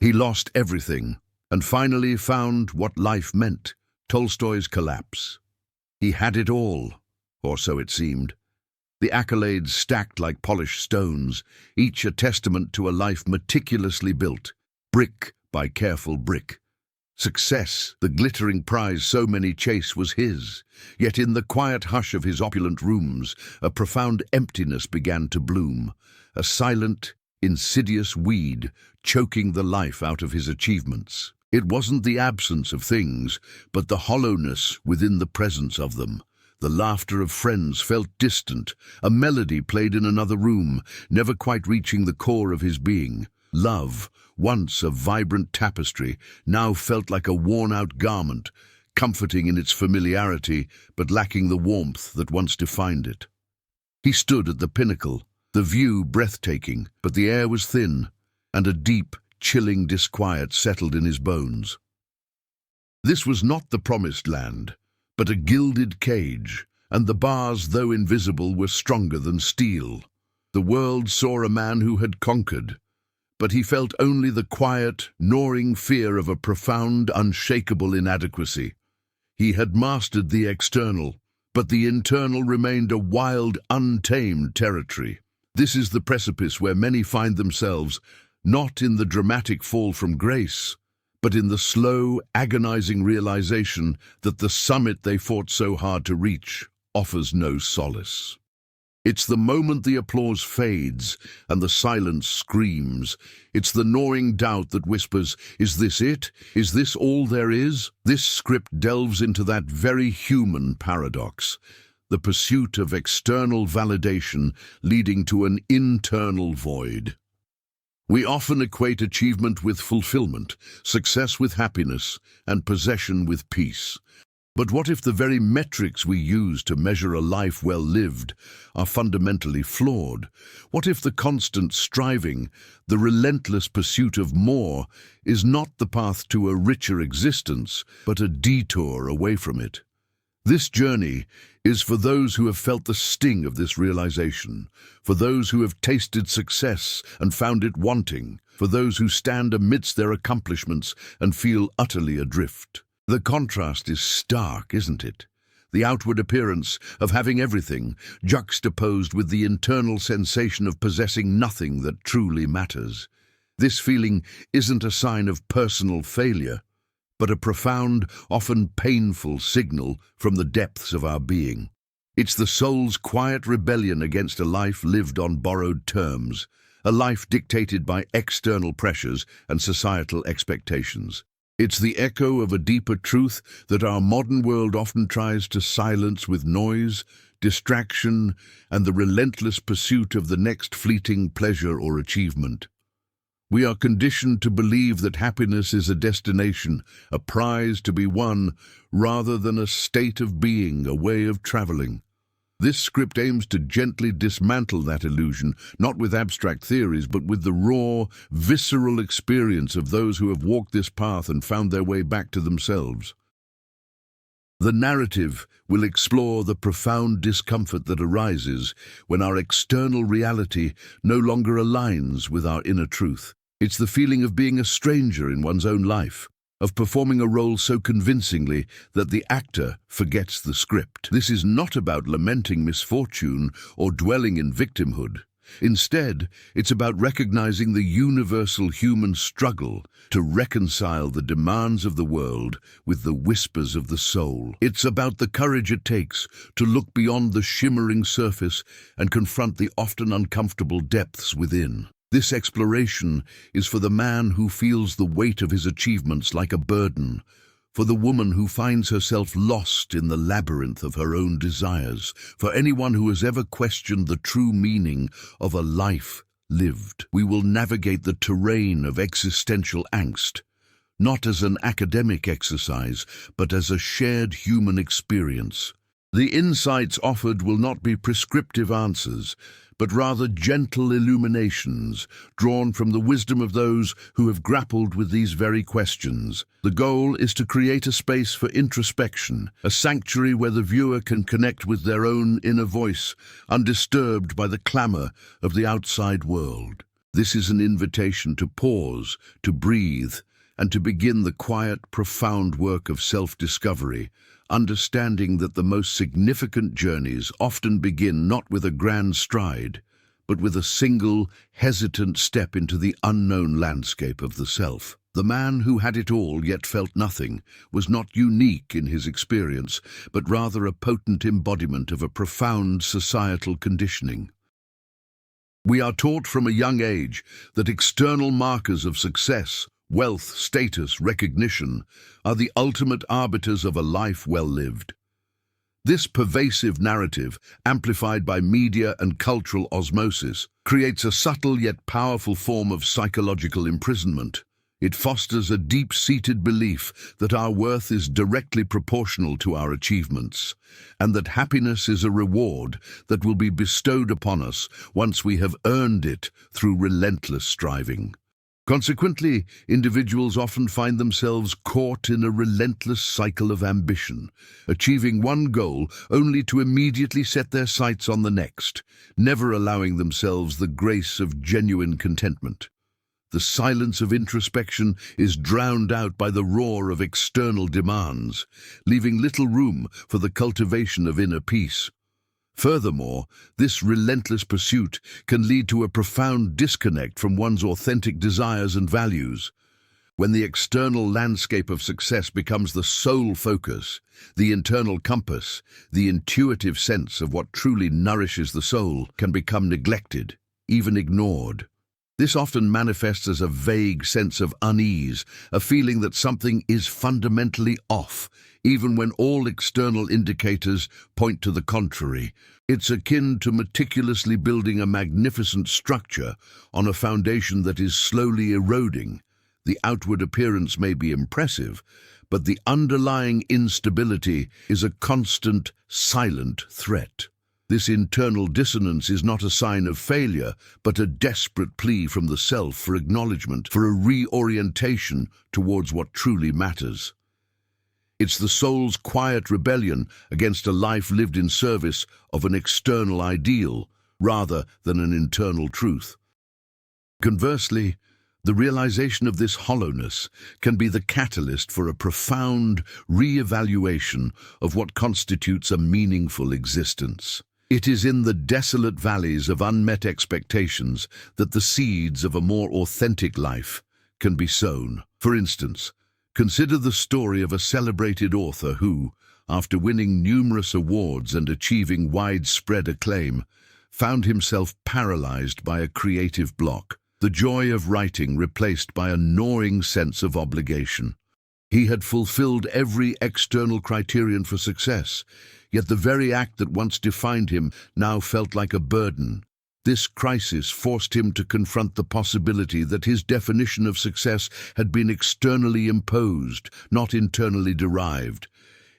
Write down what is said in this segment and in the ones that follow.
He lost everything, and finally found what life meant, Tolstoy's collapse. He had it all, or so it seemed. The accolades stacked like polished stones, each a testament to a life meticulously built, brick by careful brick. Success, the glittering prize so many chase, was his. Yet in the quiet hush of his opulent rooms, a profound emptiness began to bloom, a silent, insidious weed choking the life out of his achievements. It wasn't the absence of things, but the hollowness within the presence of them. The laughter of friends felt distant, a melody played in another room, never quite reaching the core of his being. Love, once a vibrant tapestry, now felt like a worn-out garment, comforting in its familiarity, but lacking the warmth that once defined it. He stood at the pinnacle, the view breathtaking, but the air was thin, and a deep, chilling disquiet settled in his bones. This was not the promised land, but a gilded cage, and the bars, though invisible, were stronger than steel. The world saw a man who had conquered, but he felt only the quiet, gnawing fear of a profound, unshakable inadequacy. He had mastered the external, but the internal remained a wild, untamed territory. This is the precipice where many find themselves, not in the dramatic fall from grace, but in the slow, agonizing realization that the summit they fought so hard to reach offers no solace. It's the moment the applause fades and the silence screams. It's the gnawing doubt that whispers, "Is this it? Is this all there is?" This script delves into that very human paradox, the pursuit of external validation leading to an internal void. We often equate achievement with fulfillment, success with happiness, and possession with peace. But what if the very metrics we use to measure a life well lived are fundamentally flawed? What if the constant striving, the relentless pursuit of more, is not the path to a richer existence, but a detour away from it? This journey is for those who have felt the sting of this realization, for those who have tasted success and found it wanting, for those who stand amidst their accomplishments and feel utterly adrift. The contrast is stark, isn't it? The outward appearance of having everything, juxtaposed with the internal sensation of possessing nothing that truly matters. This feeling isn't a sign of personal failure, but a profound, often painful signal from the depths of our being. It's the soul's quiet rebellion against a life lived on borrowed terms, a life dictated by external pressures and societal expectations. It's the echo of a deeper truth that our modern world often tries to silence with noise, distraction, and the relentless pursuit of the next fleeting pleasure or achievement. We are conditioned to believe that happiness is a destination, a prize to be won, rather than a state of being, a way of traveling. This script aims to gently dismantle that illusion, not with abstract theories, but with the raw, visceral experience of those who have walked this path and found their way back to themselves. The narrative will explore the profound discomfort that arises when our external reality no longer aligns with our inner truth. It's the feeling of being a stranger in one's own life, of performing a role so convincingly that the actor forgets the script. This is not about lamenting misfortune or dwelling in victimhood. Instead, it's about recognizing the universal human struggle to reconcile the demands of the world with the whispers of the soul. It's about the courage it takes to look beyond the shimmering surface and confront the often uncomfortable depths within. This exploration is for the man who feels the weight of his achievements like a burden, for the woman who finds herself lost in the labyrinth of her own desires, for anyone who has ever questioned the true meaning of a life lived. We will navigate the terrain of existential angst, not as an academic exercise, but as a shared human experience. The insights offered will not be prescriptive answers, but rather gentle illuminations drawn from the wisdom of those who have grappled with these very questions. The goal is to create a space for introspection, a sanctuary where the viewer can connect with their own inner voice, undisturbed by the clamor of the outside world. This is an invitation to pause, to breathe, and to begin the quiet, profound work of self-discovery, understanding that the most significant journeys often begin not with a grand stride, but with a single, hesitant step into the unknown landscape of the self. The man who had it all yet felt nothing was not unique in his experience, but rather a potent embodiment of a profound societal conditioning. We are taught from a young age that external markers of success, wealth, status, recognition, are the ultimate arbiters of a life well lived. This pervasive narrative, amplified by media and cultural osmosis, creates a subtle yet powerful form of psychological imprisonment. It fosters a deep-seated belief that our worth is directly proportional to our achievements, and that happiness is a reward that will be bestowed upon us once we have earned it through relentless striving. Consequently, individuals often find themselves caught in a relentless cycle of ambition, achieving one goal only to immediately set their sights on the next, never allowing themselves the grace of genuine contentment. The silence of introspection is drowned out by the roar of external demands, leaving little room for the cultivation of inner peace. Furthermore, this relentless pursuit can lead to a profound disconnect from one's authentic desires and values. When the external landscape of success becomes the sole focus, the internal compass, the intuitive sense of what truly nourishes the soul, can become neglected, even ignored. This often manifests as a vague sense of unease, a feeling that something is fundamentally off, even when all external indicators point to the contrary. It's akin to meticulously building a magnificent structure on a foundation that is slowly eroding. The outward appearance may be impressive, but the underlying instability is a constant, silent threat. This internal dissonance is not a sign of failure, but a desperate plea from the self for acknowledgement, for a reorientation towards what truly matters. It's the soul's quiet rebellion against a life lived in service of an external ideal, rather than an internal truth. Conversely, the realization of this hollowness can be the catalyst for a profound re-evaluation of what constitutes a meaningful existence. It is in the desolate valleys of unmet expectations that the seeds of a more authentic life can be sown. For instance, consider the story of a celebrated author who, after winning numerous awards and achieving widespread acclaim, found himself paralyzed by a creative block, the joy of writing replaced by a gnawing sense of obligation. He had fulfilled every external criterion for success, yet the very act that once defined him now felt like a burden. This crisis forced him to confront the possibility that his definition of success had been externally imposed, not internally derived.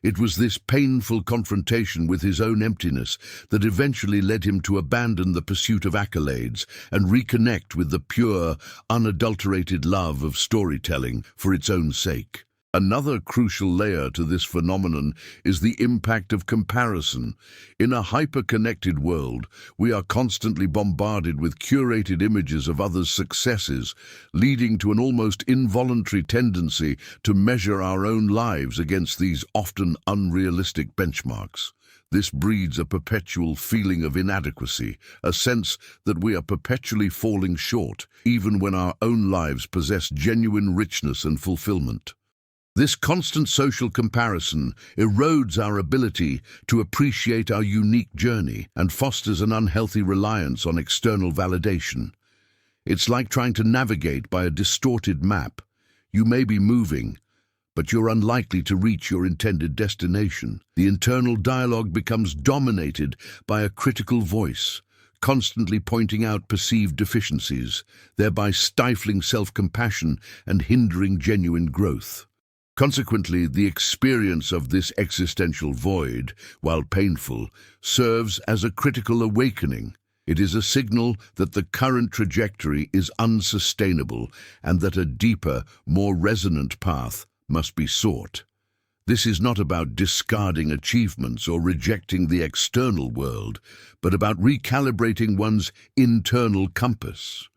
It was this painful confrontation with his own emptiness that eventually led him to abandon the pursuit of accolades and reconnect with the pure, unadulterated love of storytelling for its own sake. Another crucial layer to this phenomenon is the impact of comparison. In a hyper-connected world, we are constantly bombarded with curated images of others' successes, leading to an almost involuntary tendency to measure our own lives against these often unrealistic benchmarks. This breeds a perpetual feeling of inadequacy, a sense that we are perpetually falling short, even when our own lives possess genuine richness and fulfillment. This constant social comparison erodes our ability to appreciate our unique journey and fosters an unhealthy reliance on external validation. It's like trying to navigate by a distorted map. You may be moving, but you're unlikely to reach your intended destination. The internal dialogue becomes dominated by a critical voice, constantly pointing out perceived deficiencies, thereby stifling self-compassion and hindering genuine growth. Consequently, the experience of this existential void, while painful, serves as a critical awakening. It is a signal that the current trajectory is unsustainable and that a deeper, more resonant path must be sought. This is not about discarding achievements or rejecting the external world, but about recalibrating one's internal compass.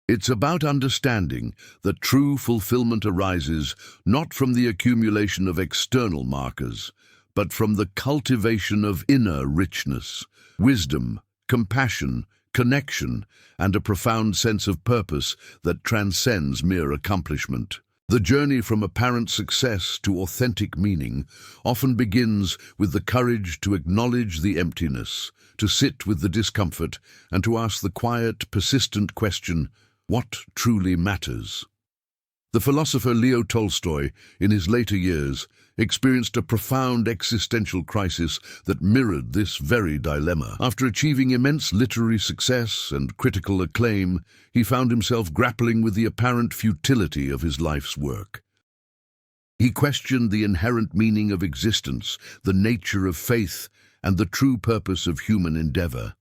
It's about understanding that true fulfillment arises not from the accumulation of external markers, but from the cultivation of inner richness, wisdom, compassion, connection, and a profound sense of purpose that transcends mere accomplishment. The journey from apparent success to authentic meaning often begins with the courage to acknowledge the emptiness, to sit with the discomfort, and to ask the quiet, persistent question, what truly matters? The philosopher Leo Tolstoy, in his later years, experienced a profound existential crisis that mirrored this very dilemma. After achieving immense literary success and critical acclaim, he found himself grappling with the apparent futility of his life's work. He questioned the inherent meaning of existence, the nature of faith, and the true purpose of human endeavor.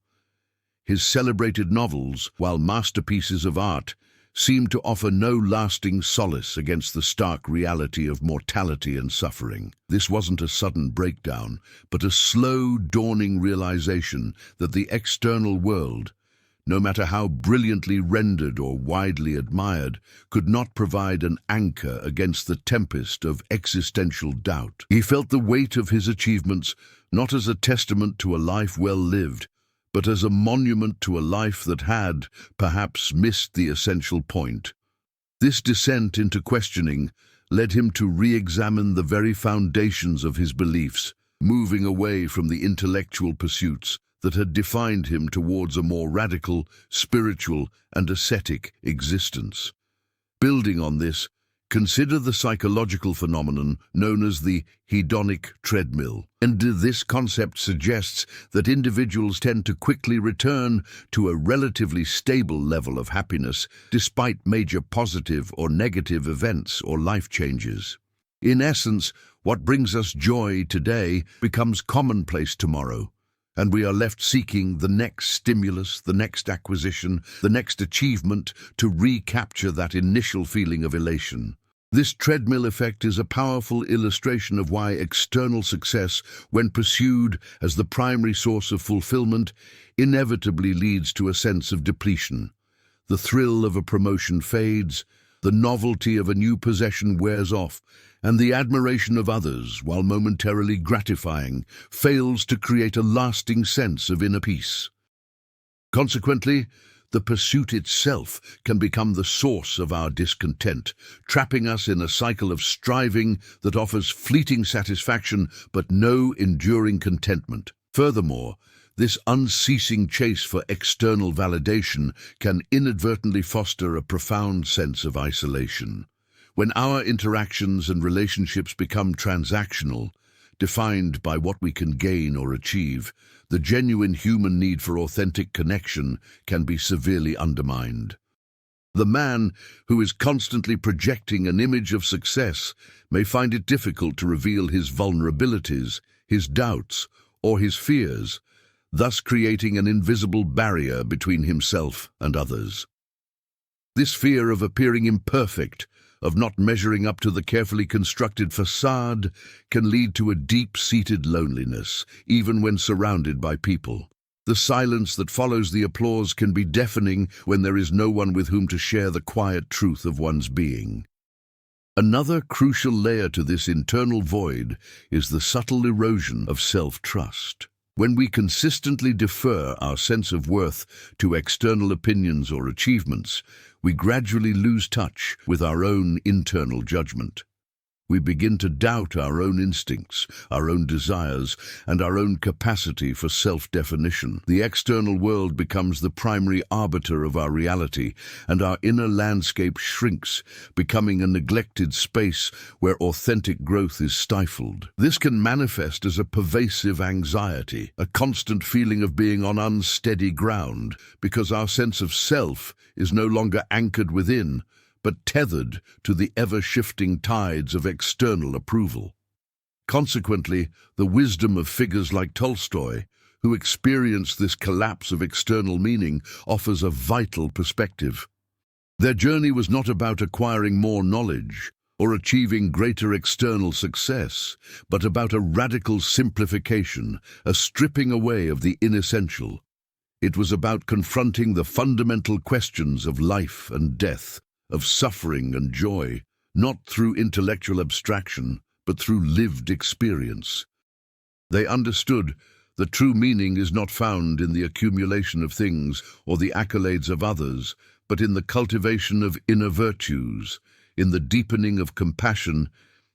His celebrated novels, while masterpieces of art, seemed to offer no lasting solace against the stark reality of mortality and suffering. This wasn't a sudden breakdown, but a slow, dawning realization that the external world, no matter how brilliantly rendered or widely admired, could not provide an anchor against the tempest of existential doubt. He felt the weight of his achievements not as a testament to a life well lived, but as a monument to a life that had, perhaps, missed the essential point. This descent into questioning led him to re-examine the very foundations of his beliefs, moving away from the intellectual pursuits that had defined him towards a more radical, spiritual, and ascetic existence. Building on this, consider the psychological phenomenon known as the hedonic treadmill. And this concept suggests that individuals tend to quickly return to a relatively stable level of happiness despite major positive or negative events or life changes. In essence, what brings us joy today becomes commonplace tomorrow, and we are left seeking the next stimulus, the next acquisition, the next achievement to recapture that initial feeling of elation. This treadmill effect is a powerful illustration of why external success, when pursued as the primary source of fulfillment, inevitably leads to a sense of depletion. The thrill of a promotion fades, the novelty of a new possession wears off, and the admiration of others, while momentarily gratifying, fails to create a lasting sense of inner peace. Consequently, the pursuit itself can become the source of our discontent, trapping us in a cycle of striving that offers fleeting satisfaction but no enduring contentment. Furthermore, this unceasing chase for external validation can inadvertently foster a profound sense of isolation. When our interactions and relationships become transactional, defined by what we can gain or achieve, the genuine human need for authentic connection can be severely undermined. The man who is constantly projecting an image of success may find it difficult to reveal his vulnerabilities, his doubts, or his fears, thus creating an invisible barrier between himself and others. This fear of appearing imperfect, of not measuring up to the carefully constructed facade, can lead to a deep-seated loneliness, even when surrounded by people. The silence that follows the applause can be deafening when there is no one with whom to share the quiet truth of one's being. Another crucial layer to this internal void is the subtle erosion of self-trust. When we consistently defer our sense of worth to external opinions or achievements, we gradually lose touch with our own internal judgment. We begin to doubt our own instincts, our own desires, and our own capacity for self-definition. The external world becomes the primary arbiter of our reality, and our inner landscape shrinks, becoming a neglected space where authentic growth is stifled. This can manifest as a pervasive anxiety, a constant feeling of being on unsteady ground, because our sense of self is no longer anchored within, but tethered to the ever-shifting tides of external approval. Consequently, the wisdom of figures like Tolstoy, who experienced this collapse of external meaning, offers a vital perspective. Their journey was not about acquiring more knowledge or achieving greater external success, but about a radical simplification, a stripping away of the inessential. It was about confronting the fundamental questions of life and death, of suffering and joy, not through intellectual abstraction, but through lived experience. They understood that true meaning is not found in the accumulation of things or the accolades of others, but in the cultivation of inner virtues, in the deepening of compassion,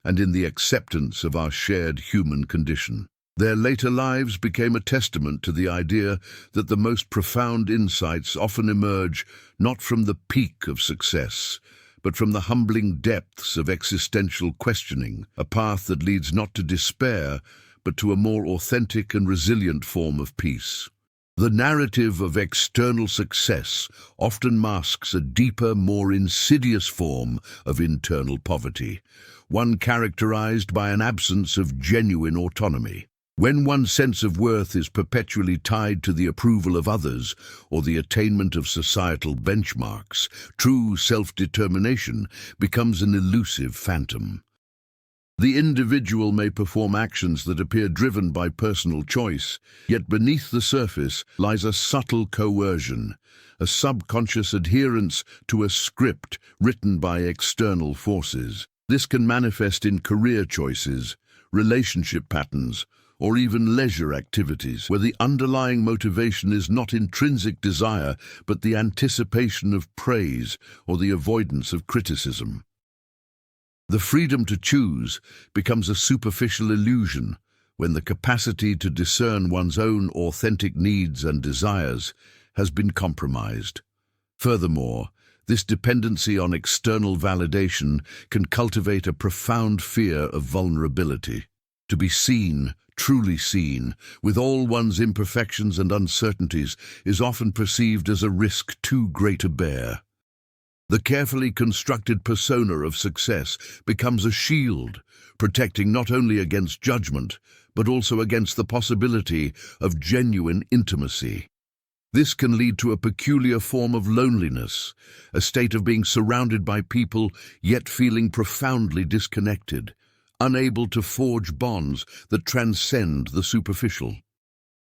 and in the acceptance of our shared human condition. Their later lives became a testament to the idea that the most profound insights often emerge not from the peak of success, but from the humbling depths of existential questioning, a path that leads not to despair, but to a more authentic and resilient form of peace. The narrative of external success often masks a deeper, more insidious form of internal poverty, one characterized by an absence of genuine autonomy. When one's sense of worth is perpetually tied to the approval of others or the attainment of societal benchmarks, true self-determination becomes an elusive phantom. The individual may perform actions that appear driven by personal choice, yet beneath the surface lies a subtle coercion, a subconscious adherence to a script written by external forces. This can manifest in career choices, relationship patterns, or even leisure activities, where the underlying motivation is not intrinsic desire, but the anticipation of praise or the avoidance of criticism. The freedom to choose becomes a superficial illusion when the capacity to discern one's own authentic needs and desires has been compromised. Furthermore, this dependency on external validation can cultivate a profound fear of vulnerability. To be seen, truly seen, with all one's imperfections and uncertainties is often perceived as a risk too great to bear. The carefully constructed persona of success becomes a shield, protecting not only against judgment, but also against the possibility of genuine intimacy. This can lead to a peculiar form of loneliness, a state of being surrounded by people yet feeling profoundly disconnected, unable to forge bonds that transcend the superficial.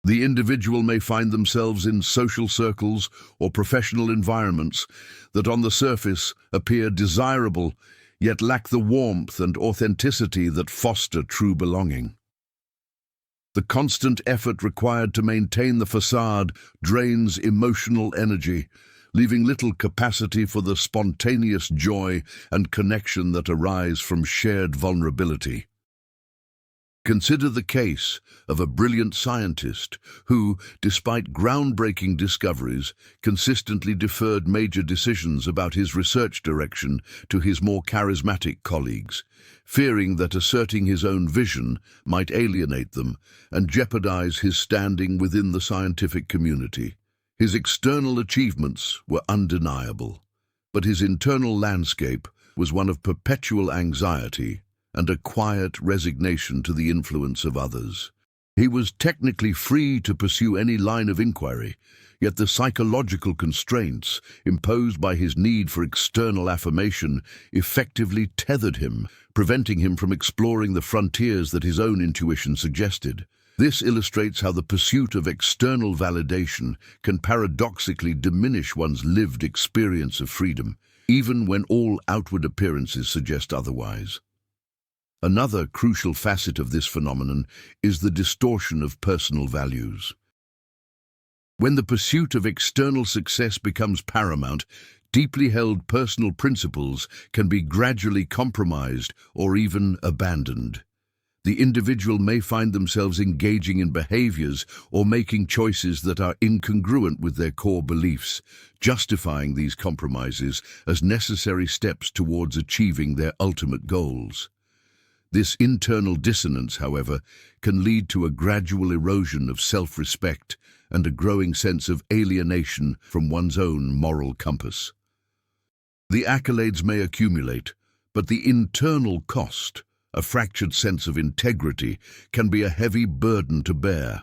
The individual may find themselves in social circles or professional environments that on the surface appear desirable, yet lack the warmth and authenticity that foster true belonging. The constant effort required to maintain the facade drains emotional energy, leaving little capacity for the spontaneous joy and connection that arise from shared vulnerability. Consider the case of a brilliant scientist who, despite groundbreaking discoveries, consistently deferred major decisions about his research direction to his more charismatic colleagues, fearing that asserting his own vision might alienate them and jeopardize his standing within the scientific community. His external achievements were undeniable, but his internal landscape was one of perpetual anxiety and a quiet resignation to the influence of others. He was technically free to pursue any line of inquiry, yet the psychological constraints imposed by his need for external affirmation effectively tethered him, preventing him from exploring the frontiers that his own intuition suggested. This illustrates how the pursuit of external validation can paradoxically diminish one's lived experience of freedom, even when all outward appearances suggest otherwise. Another crucial facet of this phenomenon is the distortion of personal values. When the pursuit of external success becomes paramount, deeply held personal principles can be gradually compromised or even abandoned. The individual may find themselves engaging in behaviors or making choices that are incongruent with their core beliefs, justifying these compromises as necessary steps towards achieving their ultimate goals. This internal dissonance, however, can lead to a gradual erosion of self-respect and a growing sense of alienation from one's own moral compass. The accolades may accumulate, but the internal cost, a fractured sense of integrity, can be a heavy burden to bear.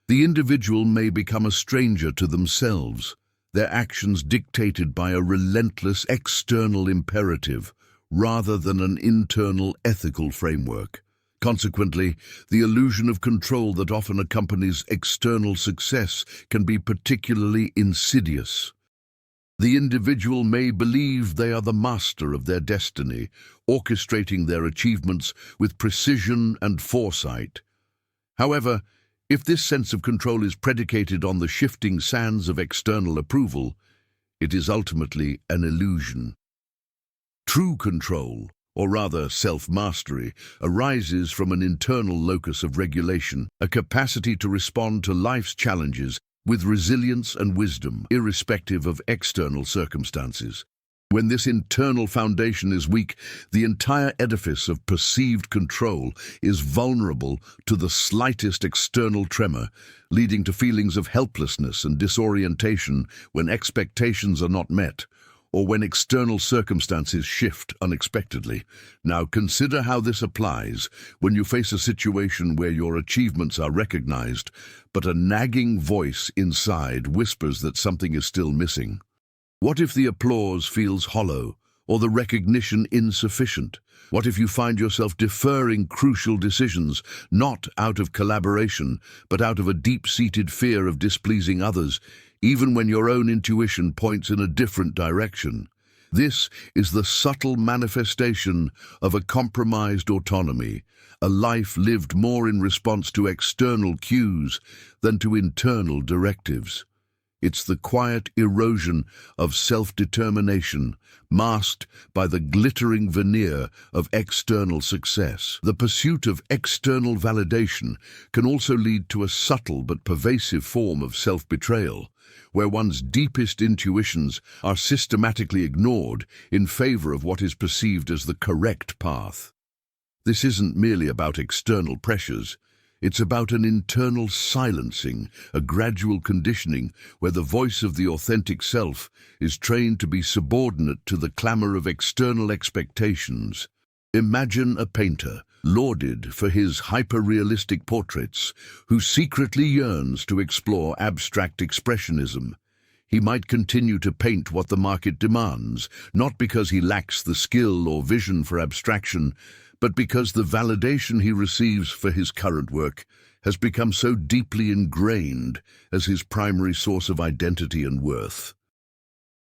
The individual may become a stranger to themselves, their actions dictated by a relentless external imperative, rather than an internal ethical framework. Consequently, the illusion of control that often accompanies external success can be particularly insidious. The individual may believe they are the master of their destiny, orchestrating their achievements with precision and foresight. However, if this sense of control is predicated on the shifting sands of external approval, it is ultimately an illusion. True control, or rather self-mastery, arises from an internal locus of regulation, a capacity to respond to life's challenges with resilience and wisdom, irrespective of external circumstances. When this internal foundation is weak, the entire edifice of perceived control is vulnerable to the slightest external tremor, leading to feelings of helplessness and disorientation when expectations are not met, or when external circumstances shift unexpectedly. Now consider how this applies when you face a situation where your achievements are recognized, but a nagging voice inside whispers that something is still missing. What if the applause feels hollow, or the recognition insufficient? What if you find yourself deferring crucial decisions, not out of collaboration, but out of a deep-seated fear of displeasing others, even when your own intuition points in a different direction? This is the subtle manifestation of a compromised autonomy, a life lived more in response to external cues than to internal directives. It's the quiet erosion of self-determination, masked by the glittering veneer of external success. The pursuit of external validation can also lead to a subtle but pervasive form of self-betrayal, where one's deepest intuitions are systematically ignored in favor of what is perceived as the correct path. This isn't merely about external pressures. It's about an internal silencing, a gradual conditioning where the voice of the authentic self is trained to be subordinate to the clamor of external expectations. Imagine a painter, lauded for his hyper-realistic portraits, who secretly yearns to explore abstract expressionism. He might continue to paint what the market demands, not because he lacks the skill or vision for abstraction, but because the validation he receives for his current work has become so deeply ingrained as his primary source of identity and worth.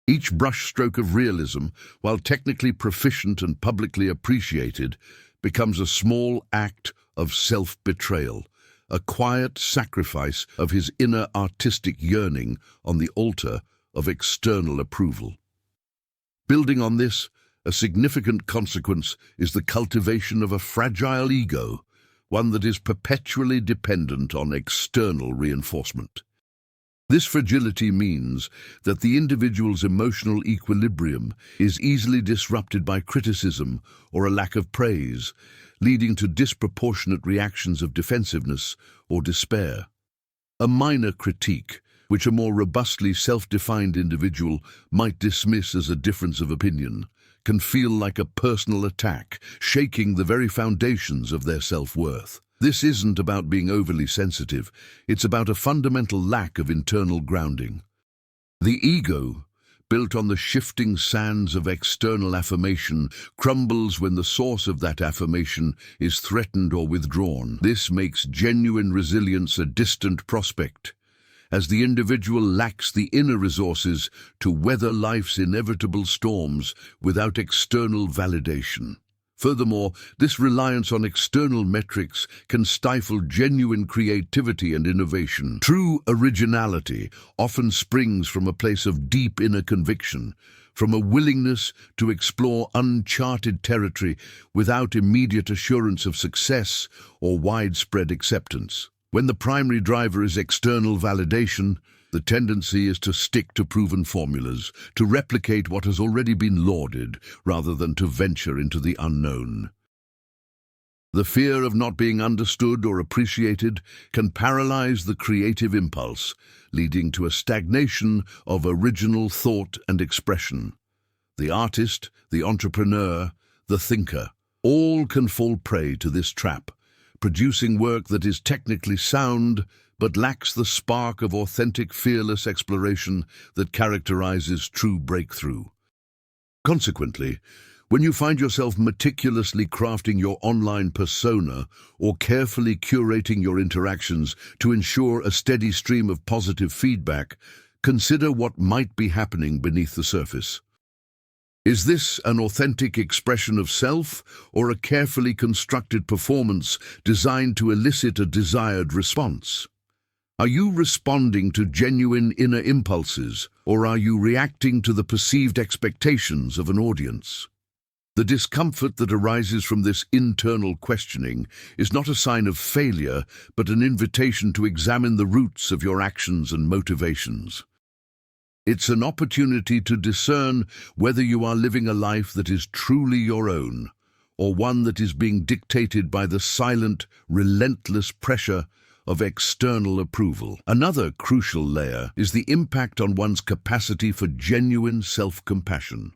Each brushstroke of realism, while technically proficient and publicly appreciated, becomes a small act of self-betrayal, a quiet sacrifice of his inner artistic yearning on the altar of external approval. Building on this, a significant consequence is the cultivation of a fragile ego, one that is perpetually dependent on external reinforcement. This fragility means that the individual's emotional equilibrium is easily disrupted by criticism or a lack of praise, leading to disproportionate reactions of defensiveness or despair. A minor critique, which a more robustly self-defined individual might dismiss as a difference of opinion, can feel like a personal attack, shaking the very foundations of their self-worth. This isn't about being overly sensitive, it's about a fundamental lack of internal grounding. The ego, built on the shifting sands of external affirmation, crumbles when the source of that affirmation is threatened or withdrawn. This makes genuine resilience a distant prospect, as the individual lacks the inner resources to weather life's inevitable storms without external validation. Furthermore, this reliance on external metrics can stifle genuine creativity and innovation. True originality often springs from a place of deep inner conviction, from a willingness to explore uncharted territory without immediate assurance of success or widespread acceptance. When the primary driver is external validation, the tendency is to stick to proven formulas, to replicate what has already been lauded, rather than to venture into the unknown. The fear of not being understood or appreciated can paralyze the creative impulse, leading to a stagnation of original thought and expression. The artist, the entrepreneur, the thinker, all can fall prey to this trap, producing work that is technically sound but lacks the spark of authentic, fearless exploration that characterizes true breakthrough. Consequently, When you find yourself meticulously crafting your online persona or carefully curating your interactions to ensure a steady stream of positive feedback, consider what might be happening beneath the surface. Is this an authentic expression of self or a carefully constructed performance designed to elicit a desired response? Are you responding to genuine inner impulses, or are you reacting to the perceived expectations of an audience? The discomfort that arises from this internal questioning is not a sign of failure, but an invitation to examine the roots of your actions and motivations. It's an opportunity to discern whether you are living a life that is truly your own, or one that is being dictated by the silent, relentless pressure of external approval. Another crucial layer is the impact on one's capacity for genuine self-compassion.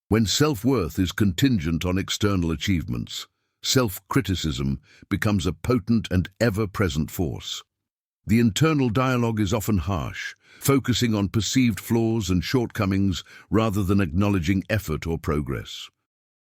When self-worth is contingent on external achievements, self-criticism becomes a potent and ever-present force. The internal dialogue is often harsh, focusing on perceived flaws and shortcomings rather than acknowledging effort or progress.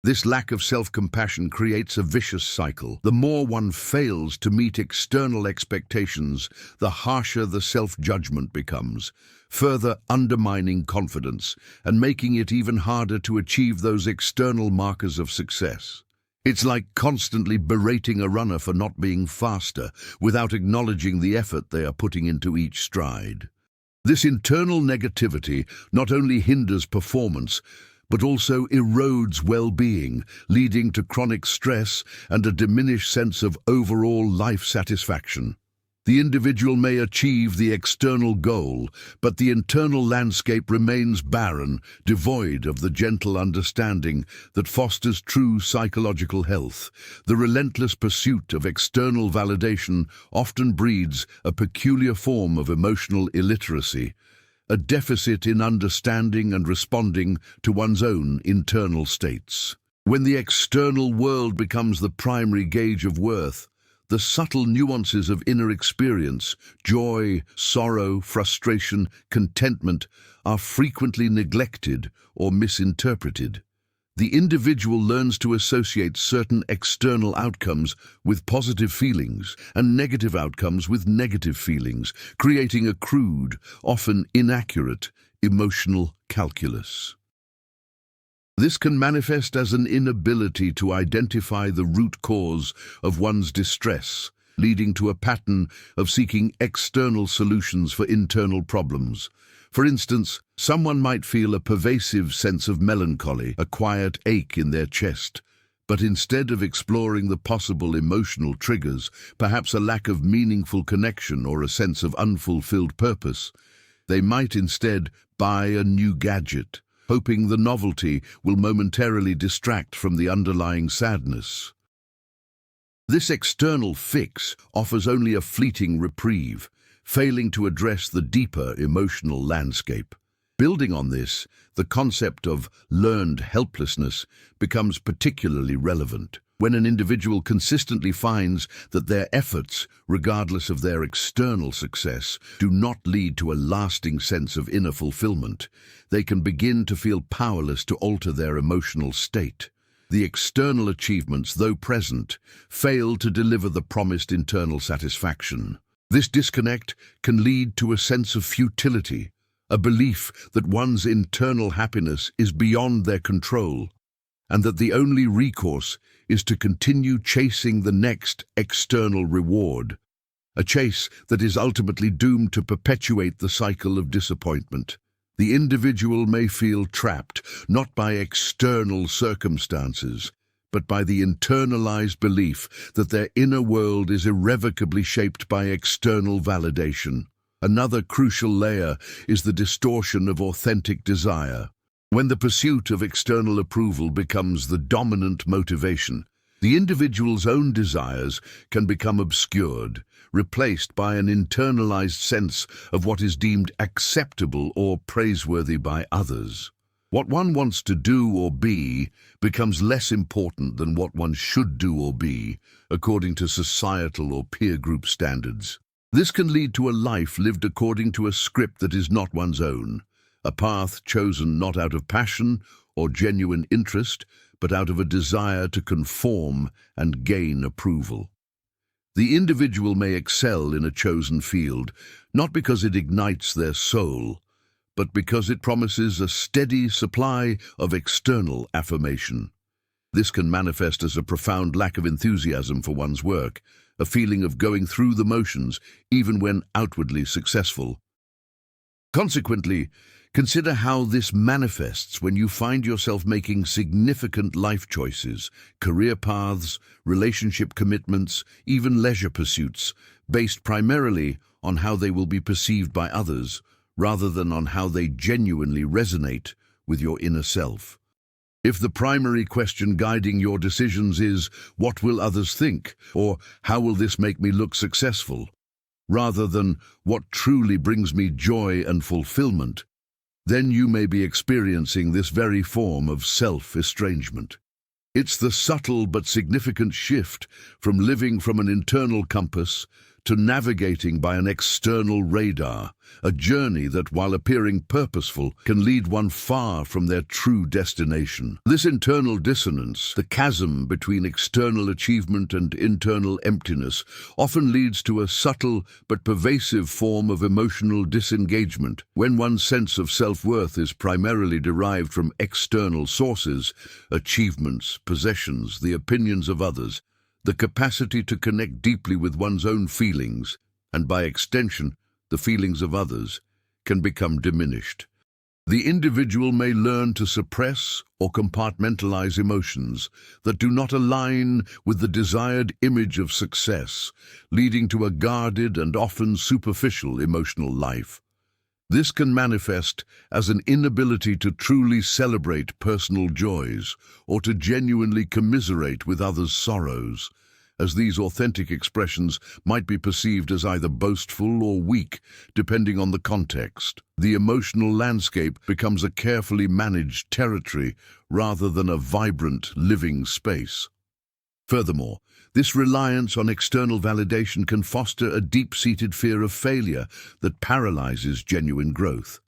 This lack of self-compassion creates a vicious cycle. The more one fails to meet external expectations, the harsher the self-judgment becomes, further undermining confidence and making it even harder to achieve those external markers of success. It's like constantly berating a runner for not being faster without acknowledging the effort they are putting into each stride. This internal negativity not only hinders performance, but also erodes well-being, leading to chronic stress and a diminished sense of overall life satisfaction. The individual may achieve the external goal, but the internal landscape remains barren, devoid of the gentle understanding that fosters true psychological health. The relentless pursuit of external validation often breeds a peculiar form of emotional illiteracy, a deficit in understanding and responding to one's own internal states. When the external world becomes the primary gauge of worth, the subtle nuances of inner experience, joy, sorrow, frustration, contentment, are frequently neglected or misinterpreted. The individual learns to associate certain external outcomes with positive feelings and negative outcomes with negative feelings, creating a crude, often inaccurate, emotional calculus. This can manifest as an inability to identify the root cause of one's distress, leading to a pattern of seeking external solutions for internal problems. For instance, someone might feel a pervasive sense of melancholy, a quiet ache in their chest, but instead of exploring the possible emotional triggers, perhaps a lack of meaningful connection or a sense of unfulfilled purpose, they might instead buy a new gadget, hoping the novelty will momentarily distract from the underlying sadness. This external fix offers only a fleeting reprieve, failing to address the deeper emotional landscape. Building on this, the concept of learned helplessness becomes particularly relevant. When an individual consistently finds that their efforts, regardless of their external success, do not lead to a lasting sense of inner fulfillment, they can begin to feel powerless to alter their emotional state. The external achievements, though present, fail to deliver the promised internal satisfaction. This disconnect can lead to a sense of futility, a belief that one's internal happiness is beyond their control, and that the only recourse is to continue chasing the next external reward, a chase that is ultimately doomed to perpetuate the cycle of disappointment. The individual may feel trapped, not by external circumstances, but by the internalized belief that their inner world is irrevocably shaped by external validation. Another crucial layer is the distortion of authentic desire. When the pursuit of external approval becomes the dominant motivation, the individual's own desires can become obscured, replaced by an internalized sense of what is deemed acceptable or praiseworthy by others. What one wants to do or be becomes less important than what one should do or be, according to societal or peer group standards. This can lead to a life lived according to a script that is not one's own, a path chosen not out of passion or genuine interest, but out of a desire to conform and gain approval. The individual may excel in a chosen field, not because it ignites their soul, but because it promises a steady supply of external affirmation. This can manifest as a profound lack of enthusiasm for one's work, a feeling of going through the motions, even when outwardly successful. Consequently, consider how this manifests when you find yourself making significant life choices, career paths, relationship commitments, even leisure pursuits, based primarily on how they will be perceived by others, rather than on how they genuinely resonate with your inner self. If the primary question guiding your decisions is, "What will others think?" or "How will this make me look successful?" rather than "What truly brings me joy and fulfillment," then you may be experiencing this very form of self-estrangement. It's the subtle but significant shift from living from an internal compass to navigating by an external radar, a journey that, while appearing purposeful, can lead one far from their true destination. This internal dissonance, the chasm between external achievement and internal emptiness, often leads to a subtle but pervasive form of emotional disengagement. When one's sense of self-worth is primarily derived from external sources, achievements, possessions, the opinions of others, the capacity to connect deeply with one's own feelings, and by extension, the feelings of others, can become diminished. The individual may learn to suppress or compartmentalize emotions that do not align with the desired image of success, leading to a guarded and often superficial emotional life. This can manifest as an inability to truly celebrate personal joys or to genuinely commiserate with others' sorrows, as these authentic expressions might be perceived as either boastful or weak, depending on the context. The emotional landscape becomes a carefully managed territory rather than a vibrant, living space. Furthermore, this reliance on external validation can foster a deep-seated fear of failure that paralyzes genuine growth.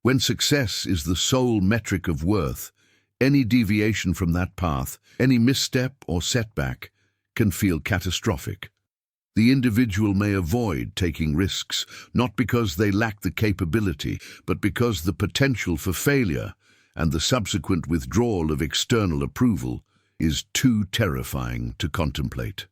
When success is the sole metric of worth, any deviation from that path, any misstep or setback, can feel catastrophic. The individual may avoid taking risks, not because they lack the capability, but because the potential for failure and the subsequent withdrawal of external approval is too terrifying to contemplate.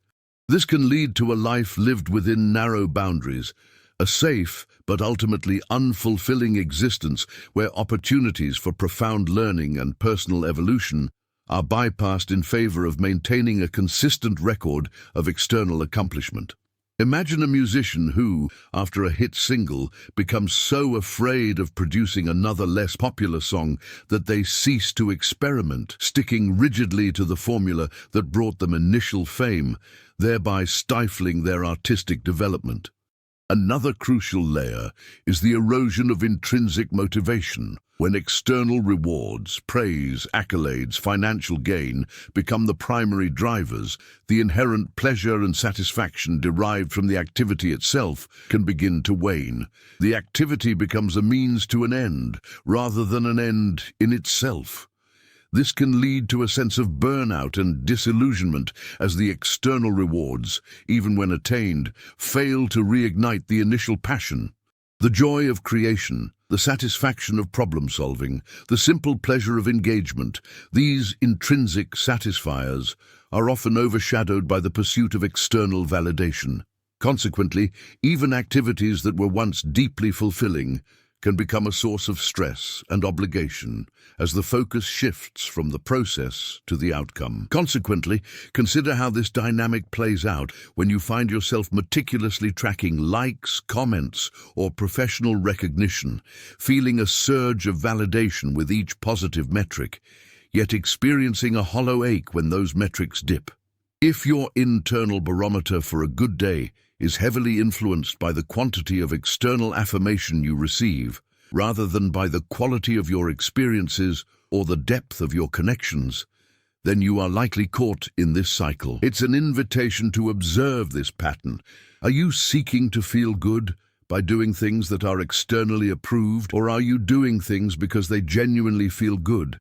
This can lead to a life lived within narrow boundaries, a safe but ultimately unfulfilling existence where opportunities for profound learning and personal evolution are bypassed in favor of maintaining a consistent record of external accomplishment. Imagine a musician who, after a hit single, becomes so afraid of producing another less popular song that they cease to experiment, sticking rigidly to the formula that brought them initial fame, thereby stifling their artistic development. Another crucial layer is the erosion of intrinsic motivation. When external rewards, praise, accolades, financial gain become the primary drivers, the inherent pleasure and satisfaction derived from the activity itself can begin to wane. The activity becomes a means to an end, rather than an end in itself. This can lead to a sense of burnout and disillusionment as the external rewards, even when attained, fail to reignite the initial passion. The joy of creation, the satisfaction of problem-solving, the simple pleasure of engagement, these intrinsic satisfiers are often overshadowed by the pursuit of external validation. Consequently, even activities that were once deeply fulfilling can become a source of stress and obligation as the focus shifts from the process to the outcome. Consequently, consider how this dynamic plays out when you find yourself meticulously tracking likes, comments, or professional recognition, feeling a surge of validation with each positive metric, yet experiencing a hollow ache when those metrics dip. If your internal barometer for a good day is heavily influenced by the quantity of external affirmation you receive, rather than by the quality of your experiences or the depth of your connections, then you are likely caught in this cycle. It's an invitation to observe this pattern. Are you seeking to feel good by doing things that are externally approved, or are you doing things because they genuinely feel good?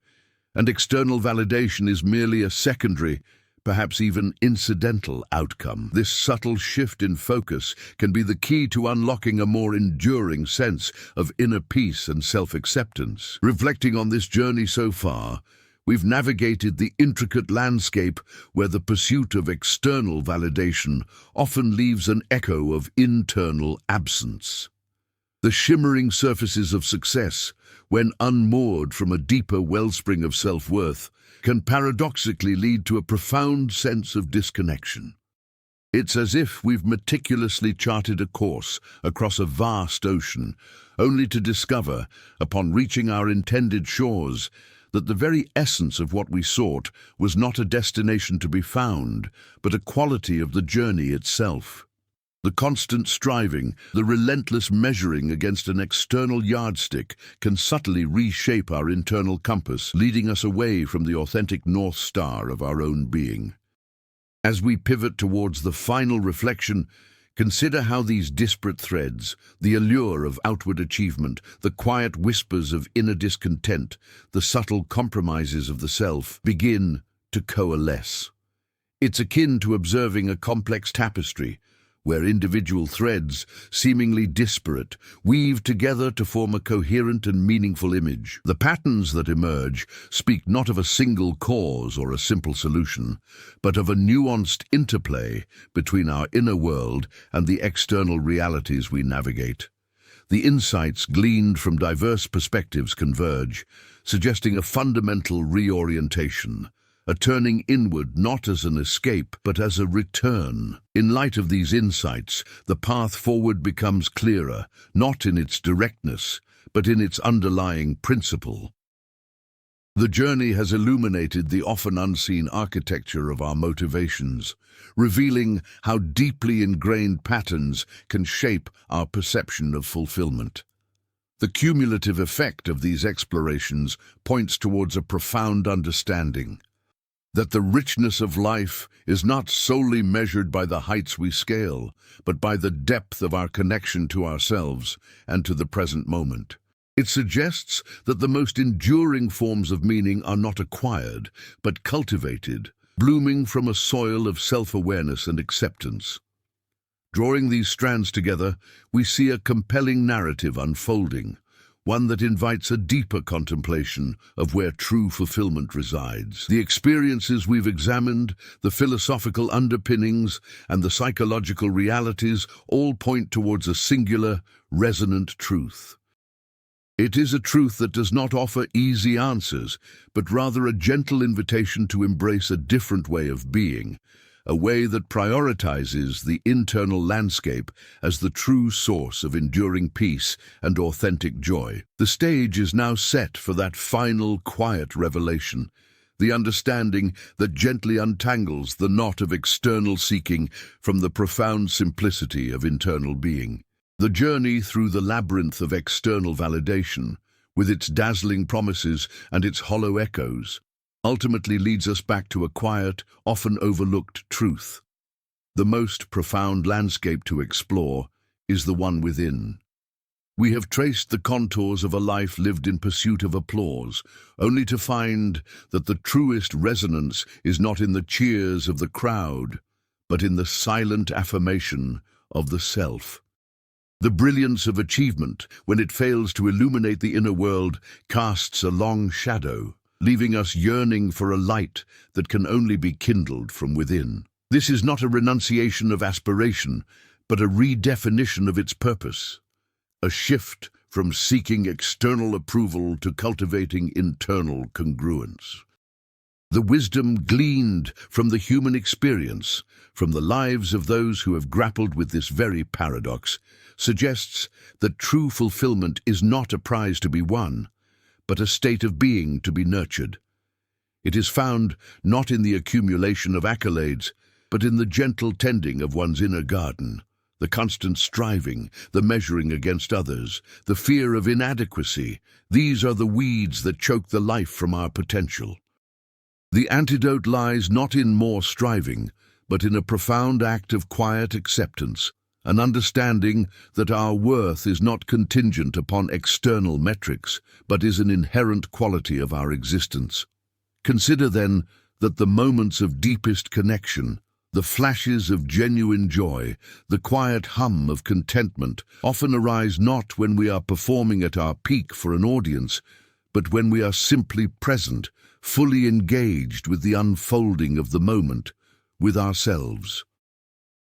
and external validation is merely a secondary, perhaps even incidental outcome. This subtle shift in focus can be the key to unlocking a more enduring sense of inner peace and self-acceptance. Reflecting on this journey so far, we've navigated the intricate landscape where the pursuit of external validation often leaves an echo of internal absence. The shimmering surfaces of success, when unmoored from a deeper wellspring of self-worth, can paradoxically lead to a profound sense of disconnection. It's as if we've meticulously charted a course across a vast ocean, only to discover, upon reaching our intended shores, that the very essence of what we sought was not a destination to be found, but a quality of the journey itself. The constant striving, the relentless measuring against an external yardstick can subtly reshape our internal compass, leading us away from the authentic North Star of our own being. As we pivot towards the final reflection, consider how these disparate threads, the allure of outward achievement, the quiet whispers of inner discontent, the subtle compromises of the self, begin to coalesce. It's akin to observing a complex tapestry, where individual threads, seemingly disparate, weave together to form a coherent and meaningful image. The patterns that emerge speak not of a single cause or a simple solution, but of a nuanced interplay between our inner world and the external realities we navigate. The insights gleaned from diverse perspectives converge, suggesting a fundamental reorientation, a turning inward not as an escape, but as a return. In light of these insights, the path forward becomes clearer, not in its directness, but in its underlying principle. The journey has illuminated the often unseen architecture of our motivations, revealing how deeply ingrained patterns can shape our perception of fulfillment. The cumulative effect of these explorations points towards a profound understanding that the richness of life is not solely measured by the heights we scale, but by the depth of our connection to ourselves and to the present moment. It suggests that the most enduring forms of meaning are not acquired, but cultivated, blooming from a soil of self-awareness and acceptance. Drawing these strands together, we see a compelling narrative unfolding, one that invites a deeper contemplation of where true fulfillment resides. The experiences we've examined, the philosophical underpinnings, and the psychological realities all point towards a singular, resonant truth. It is a truth that does not offer easy answers, but rather a gentle invitation to embrace a different way of being, a way that prioritizes the internal landscape as the true source of enduring peace and authentic joy. The stage is now set for that final, quiet revelation, the understanding that gently untangles the knot of external seeking from the profound simplicity of internal being. The journey through the labyrinth of external validation, with its dazzling promises and its hollow echoes, ultimately leads us back to a quiet, often overlooked truth. The most profound landscape to explore is the one within. We have traced the contours of a life lived in pursuit of applause, only to find that the truest resonance is not in the cheers of the crowd, but in the silent affirmation of the self. The brilliance of achievement, when it fails to illuminate the inner world, casts a long shadow, leaving us yearning for a light that can only be kindled from within. This is not a renunciation of aspiration, but a redefinition of its purpose, a shift from seeking external approval to cultivating internal congruence. The wisdom gleaned from the human experience, from the lives of those who have grappled with this very paradox, suggests that true fulfillment is not a prize to be won, but a state of being to be nurtured. It is found not in the accumulation of accolades, but in the gentle tending of one's inner garden, the constant striving, the measuring against others, the fear of inadequacy. These are the weeds that choke the life from our potential. The antidote lies not in more striving, but in a profound act of quiet acceptance, an understanding that our worth is not contingent upon external metrics, but is an inherent quality of our existence. Consider then that the moments of deepest connection, the flashes of genuine joy, the quiet hum of contentment often arise not when we are performing at our peak for an audience, but when we are simply present, fully engaged with the unfolding of the moment, with ourselves.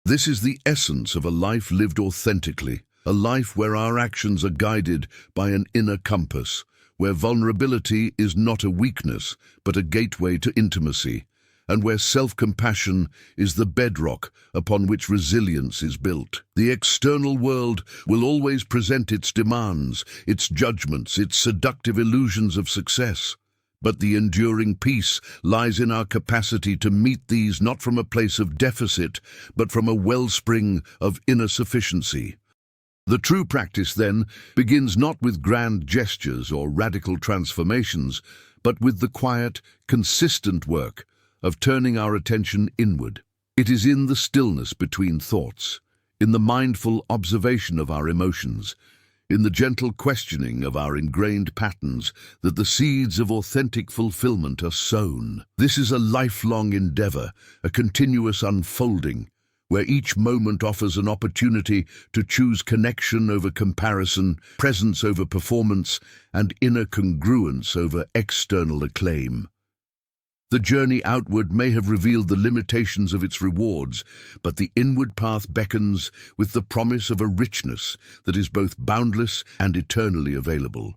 This is the essence of a life lived authentically, a life where our actions are guided by an inner compass, where vulnerability is not a weakness, but a gateway to intimacy, and where self-compassion is the bedrock upon which resilience is built. The external world will always present its demands, its judgments, its seductive illusions of success. But the enduring peace lies in our capacity to meet these not from a place of deficit, but from a wellspring of inner sufficiency. The true practice, then, begins not with grand gestures or radical transformations, but with the quiet, consistent work of turning our attention inward. It is in the stillness between thoughts, in the mindful observation of our emotions, in the gentle questioning of our ingrained patterns, that the seeds of authentic fulfillment are sown. This is a lifelong endeavor, a continuous unfolding, where each moment offers an opportunity to choose connection over comparison, presence over performance, and inner congruence over external acclaim. The journey outward may have revealed the limitations of its rewards, but the inward path beckons with the promise of a richness that is both boundless and eternally available.